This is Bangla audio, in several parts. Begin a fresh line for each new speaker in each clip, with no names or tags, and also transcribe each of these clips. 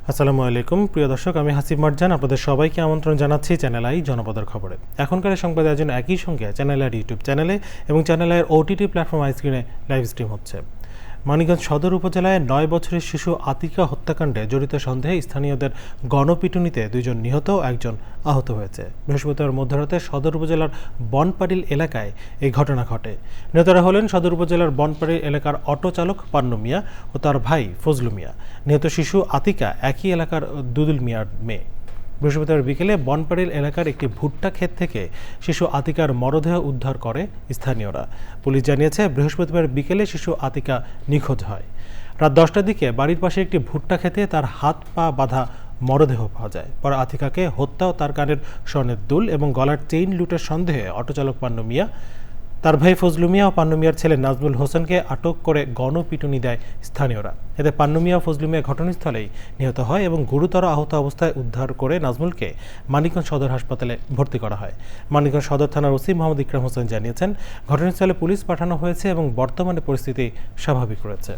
আসসালামু আলাইকুম প্রিয় দর্শক, আমি হাসিব মারজান আপনাদের সবাইকে আমন্ত্রণ জানাচ্ছি চ্যানেল আই জনপদের খবরে। এখনকার সংবাদ আয়োজন একই সঙ্গে চ্যানেল আইয়ের ইউটিউব চ্যানেলে এবং চ্যানেল আইয়ের ওটিটি প্ল্যাটফর্ম আইস্ক্রিনে লাইভ স্ট্রিম হচ্ছে। মানিকগঞ্জ সদর উপজেলায় 9 বছরের শিশু আতিকা হত্যাকাণ্ডে জড়িত সন্দেহে স্থানীয়দের গণপিটুনিতে 2 জন নিহত ও 1 জন আহত হয়েছে। বৃহস্পতিবার মধ্যরাতে সদর উপজেলার বনপাড়িল এলাকায় এই ঘটনা ঘটে। নিহতরা হলেন সদর উপজেলার বনপাড়িল এলাকার অটো চালক পান্নু মিয়া ও তার ভাই ফজলু মিয়া। নিহত শিশু আতিকা একই এলাকার দুদুল মিয়ার মেয়ে। বৃহস্পতিবার বিকেলে বনপাড়িল এলাকার একটি ভুট্টা ক্ষেত থেকে শিশু আতিকার মরদেহ উদ্ধার করে স্থানীয়রা। পুলিশ জানিয়েছে, বৃহস্পতিবার বিকেলে শিশু আতিকা নিখোঁজ হয়। রাত 10টার দিকে বাড়ির পাশে একটি ভুট্টা ক্ষেতে তার হাত পা বাঁধা মরদেহ পাওয়া যায়। পরে আতিকাকে হত্যা ও তার কানের স্বর্ণের দুল এবং গলার চেইন লুটের সন্দেহে অটোচালক পান্নু মিয়া, তার ভাই ফজলু মিয়া ও পান্নু মিয়ার ছেলে নাজমুল হোসেনকে আটক করে গণপিটুনি দেয় স্থানীয়রা। এতে পান্নু মিয়া ও ফজলু মিয়া ঘটনাস্থলেই নিহত হয় এবং গুরুতর আহত অবস্থায় উদ্ধার করে নাজমুলকে মানিকগঞ্জ সদর হাসপাতালে ভর্তি করা হয়। মানিকগঞ্জ সদর থানার ওসি মোহাম্মদ ইকরাম হোসেন জানিয়েছেন, ঘটনাস্থলে পুলিশ পাঠানো হয়েছে এবং বর্তমানে পরিস্থিতি স্বাভাবিক রয়েছে।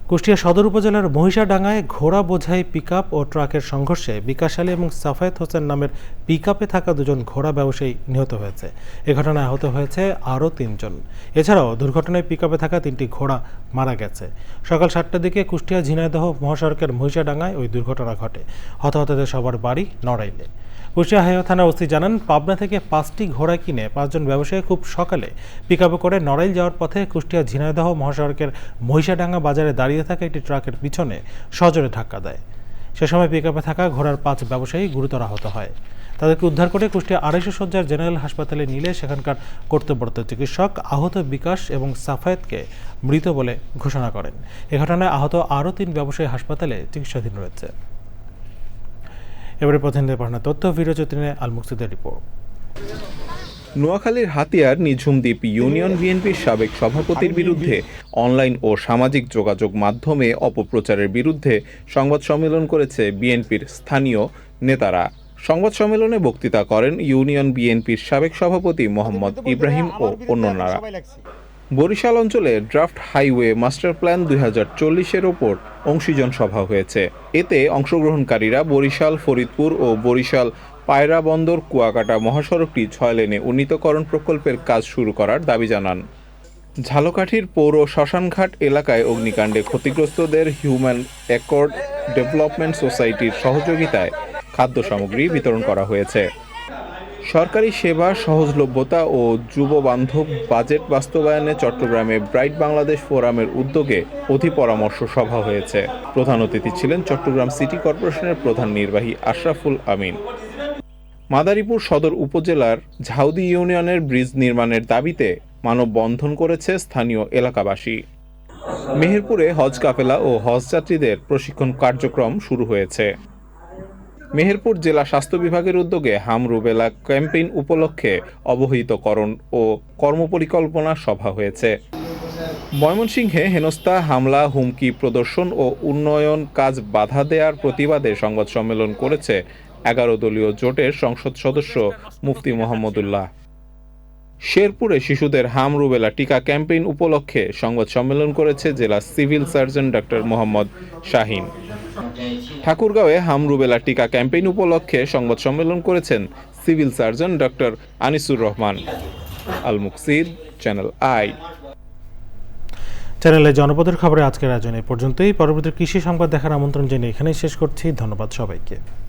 কুষ্টিয়া সদর উপজেলার মহিষাডাঙ্গায় ঘোড়া বোঝাই পিকআপ ও ট্রাকের সংঘর্ষে বিকাশ আলী এবং সাফায়েত হোসেন নামের পিকআপে থাকা 2 জন ঘোড়া ব্যবসায়ী নিহত হয়েছে। এ ঘটনায় আহত হয়েছে আরও 3 জন। এছাড়াও দুর্ঘটনায় পিকআপে থাকা 3টি ঘোড়া মারা গেছে। সকাল 7টার দিকে কুষ্টিয়া ঝিনাইদহ মহাসড়কের মহিষাডাঙ্গায় ওই দুর্ঘটনা ঘটে। হতাহতদের সবার বাড়ি নড়াইলে। কুষ্টিয়া হাইওয়ে থানার ওসি জানান, পাবনা থেকে 5টি ঘোড়া কিনে 5 জন ব্যবসায়ী খুব সকালে পিকআপে করে নড়াইল যাওয়ার পথে কুষ্টিয়া ঝিনাইদহ মহাসড়কের মহিষাডাঙ্গা বাজারে দাঁড়িয়ে থাকা একটি ট্রাকের পিছনে সজোরে ধাক্কা দেয়। সে সময় পিকআপে থাকা ঘোড়ার 5 ব্যবসায়ী গুরুতর আহত হয়। তাদেরকে উদ্ধার করে কুষ্টিয়া 250 শয্যার জেনারেল হাসপাতালে নিলে সেখানকার কর্তব্যরত চিকিৎসক আহত বিকাশ এবং সাফায়েতকে মৃত বলে ঘোষণা করেন। এ ঘটনায় আহত আরও 3 ব্যবসায়ী হাসপাতালে চিকিৎসাধীন রয়েছে। এবারে প্রধানদের পাঠানো তথ্য ভিডিওচিত্রে আল মুকসিদের রিপোর্ট।
নোয়াখালীর হাতিয়ার নিঝুম দ্বীপ ইউনিয়ন বিএনপির সাবেক সভাপতির বিরুদ্ধে অনলাইন ও সামাজিক যোগাযোগ মাধ্যমে অপপ্রচারের বিরুদ্ধে সংবাদ সম্মেলন করেছে বিএনপির স্থানীয় নেতারা। সংবাদ সম্মেলনে বক্তৃতা করেন ইউনিয়ন বিএনপির সাবেক সভাপতি মোহাম্মদ ইব্রাহিম ও অন্যান্যরা। বরিশাল অঞ্চলে ড্রাফট হাইওয়ে মাস্টার প্ল্যান 2040-এর ওপর অংশীজন সভা হয়েছে। এতে অংশগ্রহণকারীরা বরিশাল ফরিদপুর ও বরিশাল পায়রা বন্দর কুয়াকাটা মহাসড়কটি 6 লেনে উন্নীতকরণ প্রকল্পের কাজ শুরু করার দাবি জানান। ঝালকাঠির পৌর শ্মশানঘাট এলাকায় অগ্নিকাণ্ডে ক্ষতিগ্রস্তদের হিউম্যান অ্যাকর্ড ডেভেলপমেন্ট সোসাইটির সহযোগিতায় খাদ্য সামগ্রী বিতরণ করা হয়েছে। সরকারি সেবা সহজলভ্যতা ও যুববান্ধব বাজেট বাস্তবায়নে চট্টগ্রামে ব্রাইট বাংলাদেশ ফোরামের উদ্যোগে অধিপরামর্শ সভা হয়েছে। প্রধান অতিথি ছিলেন চট্টগ্রাম সিটি কর্পোরেশনের প্রধান নির্বাহী আশরাফুল আমিন। মাদারীপুর সদর উপজেলার ঝাউদি ইউনিয়নের ব্রিজ নির্মাণের দাবিতে মানববন্ধন করেছে স্থানীয় এলাকাবাসী। মেহেরপুরে হজ কাফেলা ও হজযাত্রীদের প্রশিক্ষণ কার্যক্রম শুরু হয়েছে। মেহেরপুর জেলা স্বাস্থ্য বিভাগের উদ্যোগে হাম রুবেলা ক্যাম্পেইন উপলক্ষে অবহিতকরণ ও কর্মপরিকল্পনা সভা হয়েছে। ময়মনসিংহে হেনস্থা, হামলা, হুমকি প্রদর্শন ও উন্নয়ন কাজ বাধা দেওয়ার প্রতিবাদে সংবাদ সম্মেলন করেছে 11 দলীয় জোটের সংসদ সদস্য মুফতি মোহাম্মদুল্লাহ। শেরপুরে শিশুদের হাম রুবেলা টিকা ক্যাম্পেইন উপলক্ষে সংবাদ সম্মেলন করেছে জেলা civil surgeon doctor Mohammad Shahin. ঠাকুরগাঁওয়ে হাম রুবেলা টিকা ক্যাম্পেইন উপলক্ষে সংবাদ সম্মেলন করেছেন civil surgeon doctor Anisur Rahman. Al Muksid, channel I.
চ্যানেলে জনপদের খবরে আজকের আয়োজন এ পর্যন্তই। পরবর্তী কৃষি সংবাদ দেখার আমন্ত্রণ জেনে এখানেই শেষ করছি। ধন্যবাদ সবাইকে।